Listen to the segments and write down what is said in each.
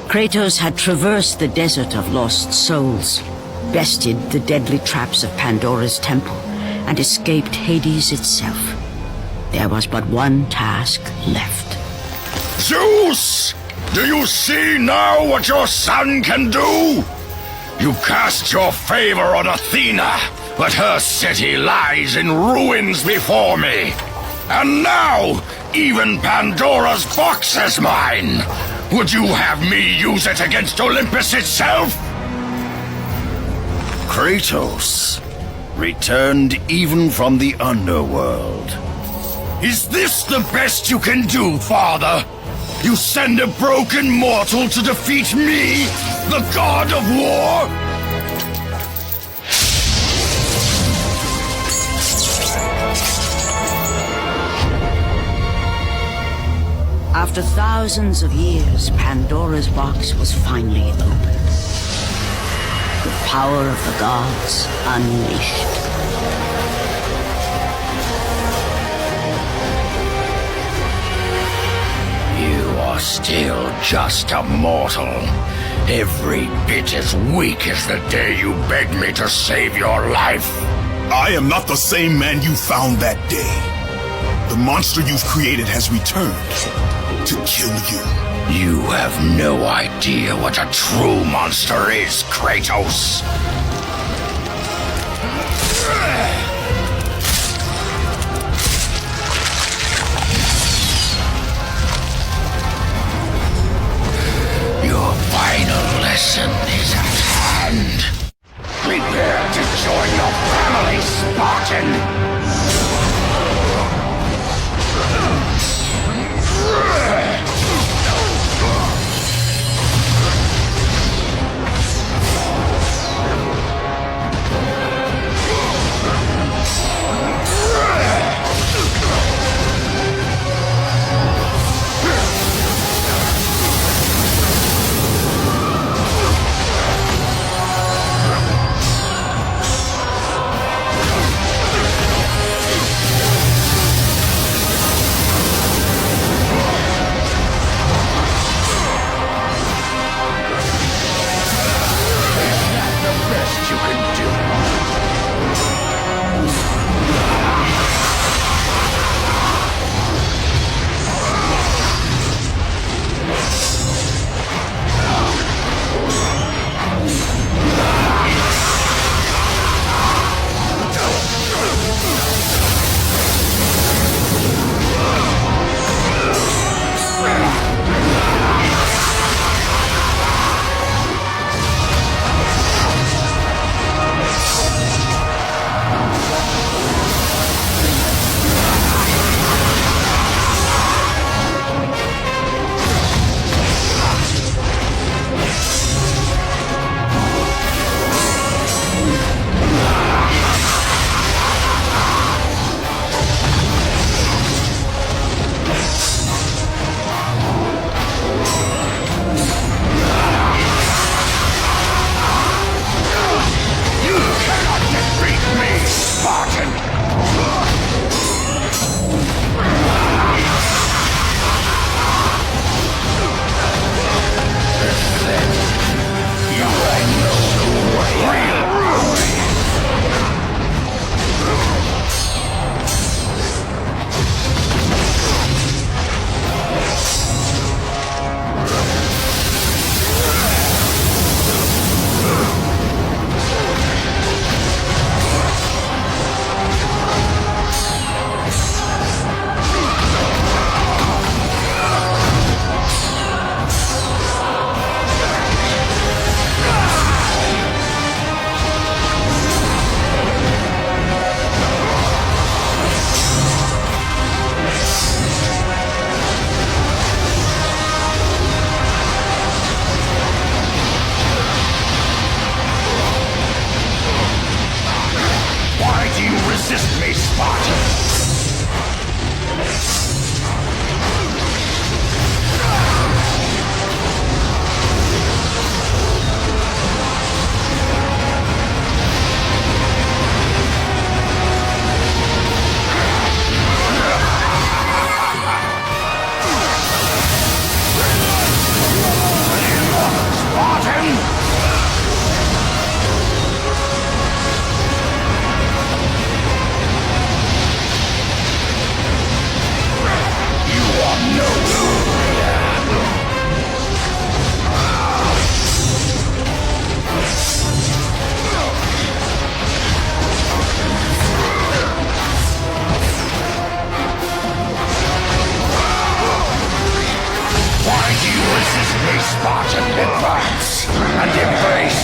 Kratos had traversed the desert of lost souls, bested the deadly traps of Pandora's temple, and escaped Hades itself. There was but one task left. Zeus! Do you see now what your son can do? You cast your favor on Athena, but her city lies in ruins before me. And now, even Pandora's box is mine. Would you have me use it against Olympus itself? Kratos, returned even from the underworld. Is this the best you can do, Father? You send a broken mortal to defeat me, the god of war? After thousands of years, Pandora's box was finally opened. The power of the gods unleashed. You are still just a mortal. Every bit as weak as the day you begged me to save your life. I am not the same man you found that day. The monster you've created has returned to kill you. You have no idea what a true monster is, Kratos. Your final lesson is at hand. Prepare to join your family, Spartan!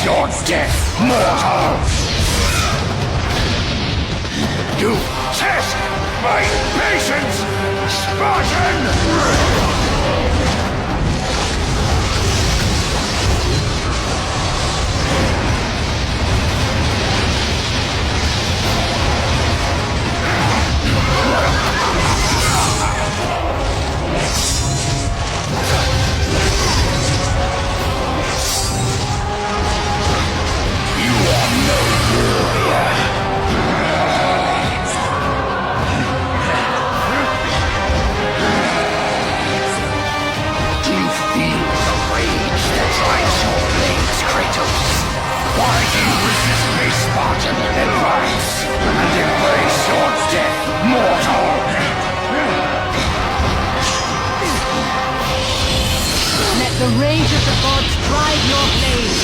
your death, mortal! You test my patience, Spartan! Kratos, why do you resist me, Spartan? Advance and embrace your death, mortal! Let the rage of the gods drive your blades.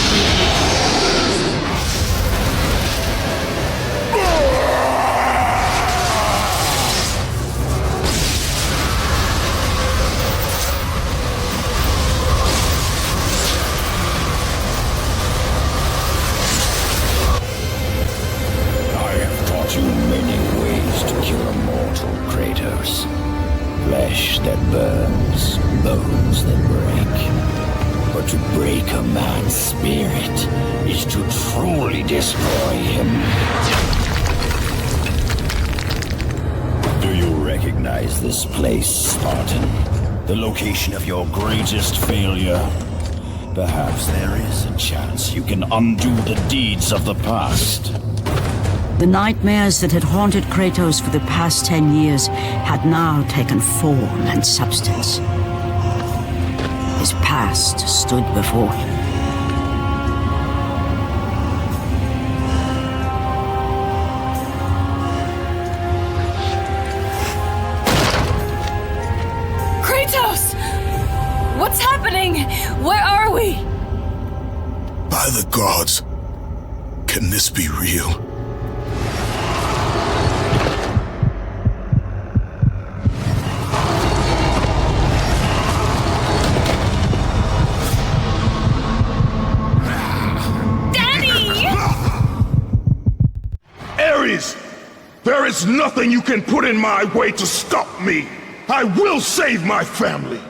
Too many ways to kill a mortal, Kratos. Flesh that burns, bones that break. But to break a man's spirit is to truly destroy him. Do you recognize this place, Spartan? The location of your greatest failure? Perhaps there is a chance you can undo the deeds of the past. The nightmares that had haunted Kratos for the past 10 years had now taken form and substance. His past stood before him. Kratos! What's happening? Where are we? By the gods, can this be real? There is nothing you can put in my way to stop me. I will save my family.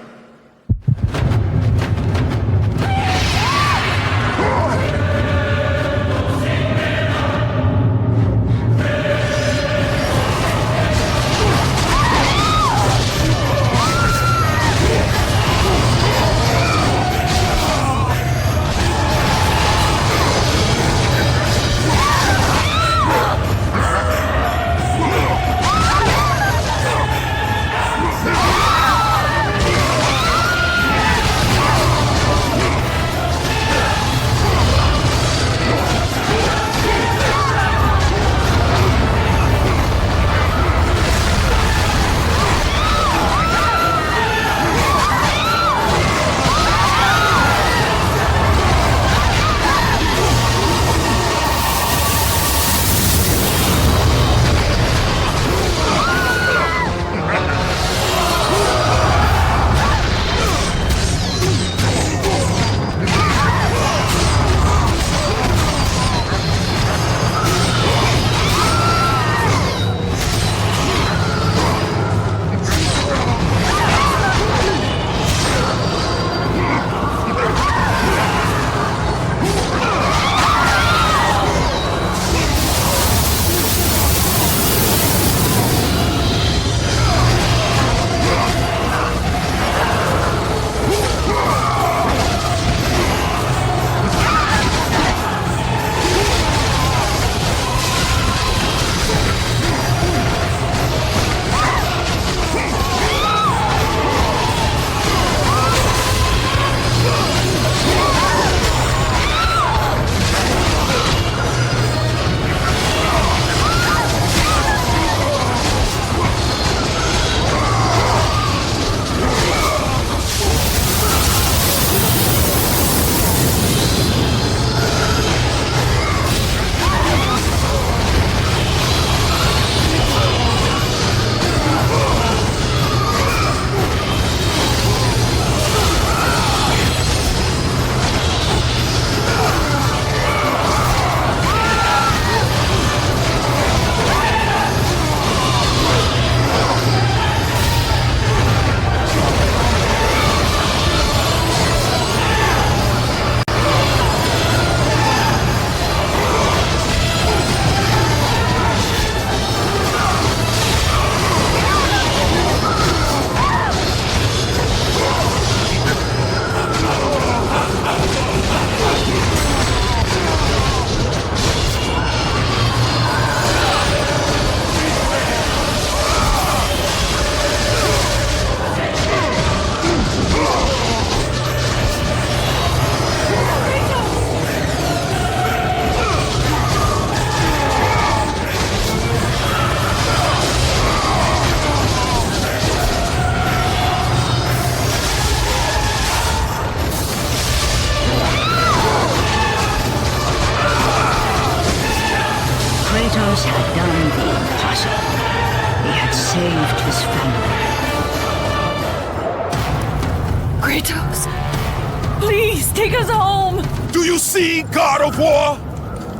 Take us home! Do you see, God of War?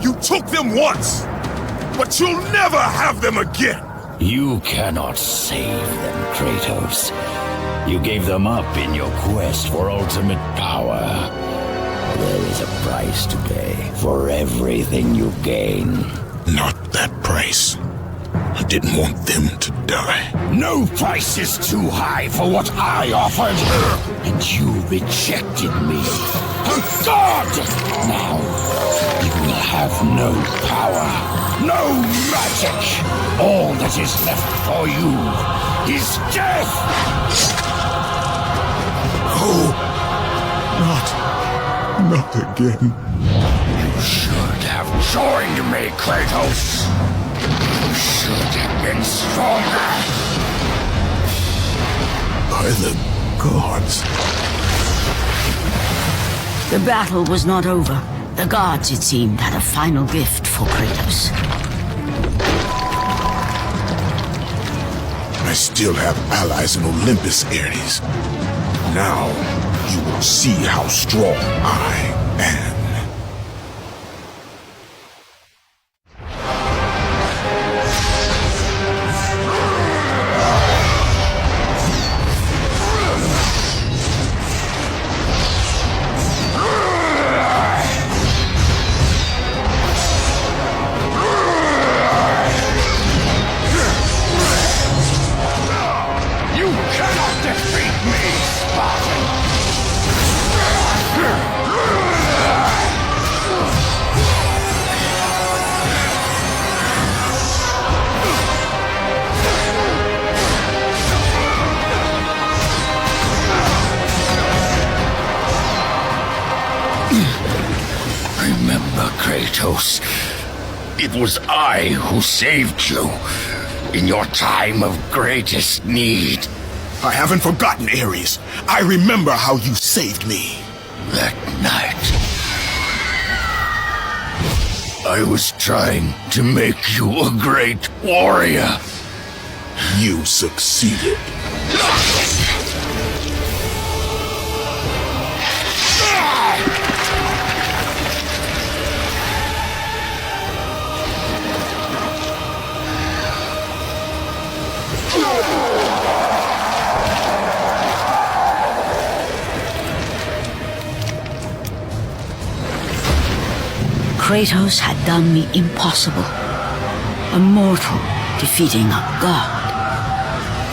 You took them once, but you'll never have them again. You cannot save them, Kratos. You gave them up in your quest for ultimate power. There is a price to pay for everything you gain. Not that price. I didn't want them to die. No price is too high for what I offered. And you rejected me. A god! Now, you will have no power, no magic. All that is left for you is death! Oh, not again. You should have joined me, Kratos. You should have been stronger. By the gods. The battle was not over. The gods, it seemed, had a final gift for Kratos. I still have allies in Olympus, Ares. Now, you will see how strong I am. You cannot defeat me, Spartan! Remember, Kratos, it was I who saved you in your time of greatest need. I haven't forgotten, Ares. I remember how you saved me. That night, I was trying to make you a great warrior. You succeeded. Kratos had done the impossible. A mortal defeating a god.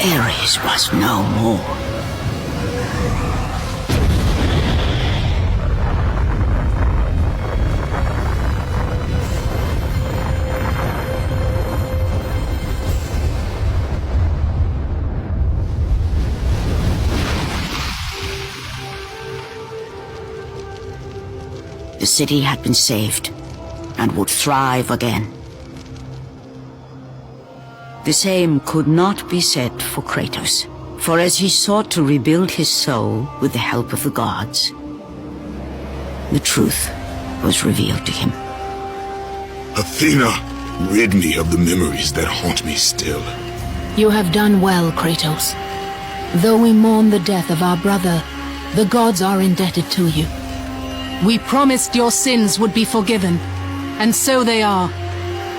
Ares was no more. The city had been saved and would thrive again. The same could not be said for Kratos, for as he sought to rebuild his soul with the help of the gods, the truth was revealed to him. Athena, rid me of the memories that haunt me still. You have done well, Kratos. Though we mourn the death of our brother, the gods are indebted to you. We promised your sins would be forgiven, and so they are.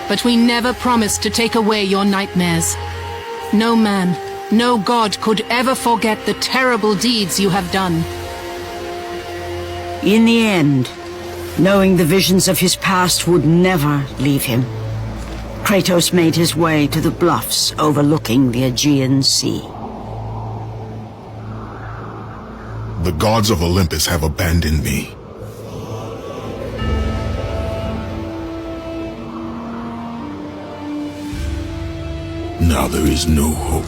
But we never promised to take away your nightmares. No man, no god could ever forget the terrible deeds you have done. In the end, knowing the visions of his past would never leave him, Kratos made his way to the bluffs overlooking the Aegean Sea. The gods of Olympus have abandoned me. Now there is no hope.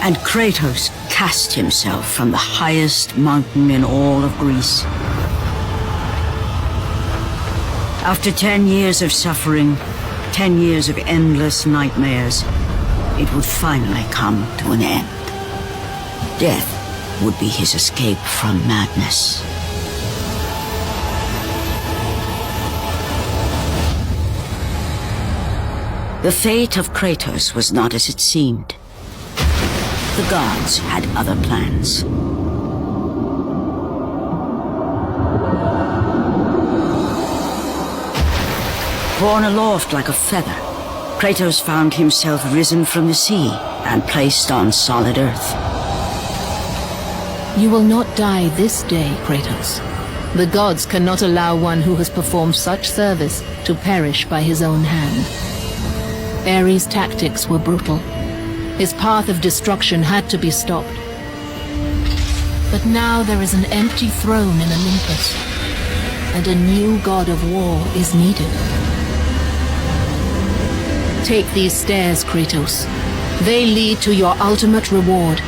And Kratos cast himself from the highest mountain in all of Greece. After 10 years of suffering, 10 years of endless nightmares, it would finally come to an end. Death would be his escape from madness. The fate of Kratos was not as it seemed. The gods had other plans. Borne aloft like a feather, Kratos found himself risen from the sea and placed on solid earth. You will not die this day, Kratos. The gods cannot allow one who has performed such service to perish by his own hand. Ares' tactics were brutal. His path of destruction had to be stopped. But now there is an empty throne in Olympus, and a new god of war is needed. Take these stairs, Kratos. They lead to your ultimate reward.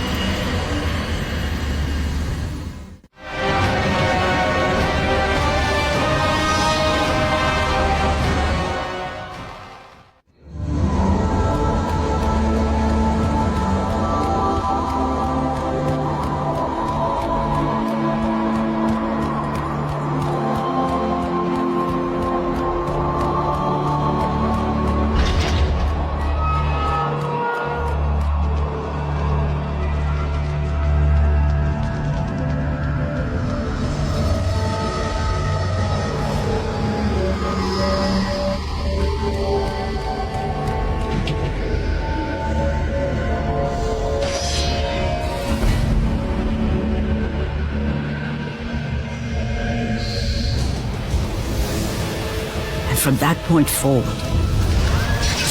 From that point forward,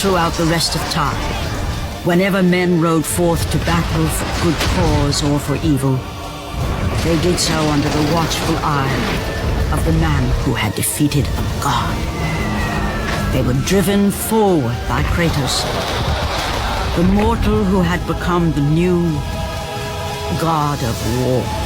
throughout the rest of time, whenever men rode forth to battle for good cause or for evil, they did so under the watchful eye of the man who had defeated a god. They were driven forward by Kratos, the mortal who had become the new god of war.